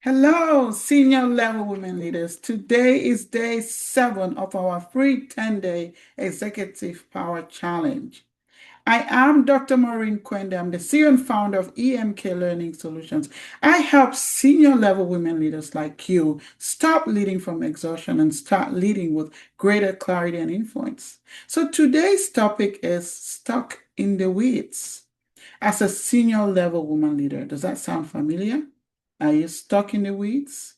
Hello, senior level women leaders. Today is day 7 of our free 10-day Executive Power Challenge. I am Dr. Maureen Quende. I'm the CEO and founder of EMK Learning Solutions. I help senior level women leaders like you stop leading from exhaustion and start leading with greater clarity and influence. So today's topic is stuck in the weeds. As a senior level woman leader, does that sound familiar? Are you stuck in the weeds?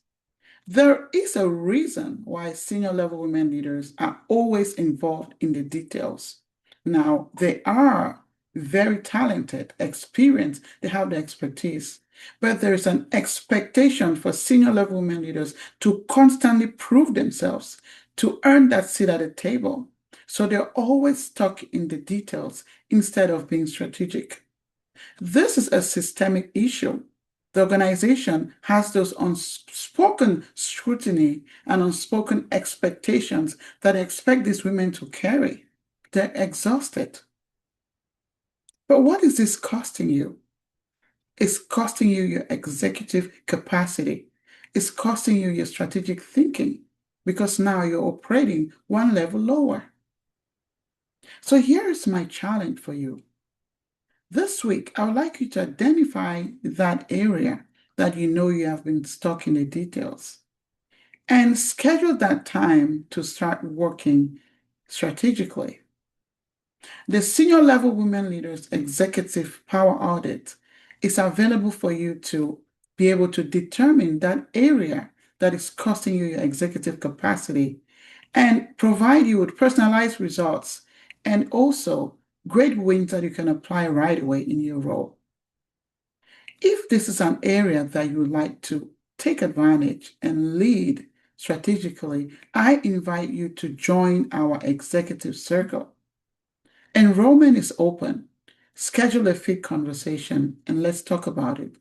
There is a reason why senior level women leaders are always involved in the details. Now, they are very talented, experienced, they have the expertise, but there's an expectation for senior level women leaders to constantly prove themselves, to earn that seat at the table. So they're always stuck in the details instead of being strategic. This is a systemic issue. The organization has those unspoken scrutiny and unspoken expectations that expect these women to carry. They're exhausted. But what is this costing you? It's costing you your executive capacity. It's costing you your strategic thinking because now you're operating one level lower. So here's my challenge for you. This week, I would like you to identify that area that you know you have been stuck in the details and schedule that time to start working strategically. The Senior Level Women Leaders Executive Power Audit is available for you to be able to determine that area that is costing you your executive capacity and provide you with personalized results and also great wins that you can apply right away in your role. If this is an area that you would like to take advantage and lead strategically, I invite you to join our executive circle. Enrollment is open. Schedule a fit conversation and let's talk about it.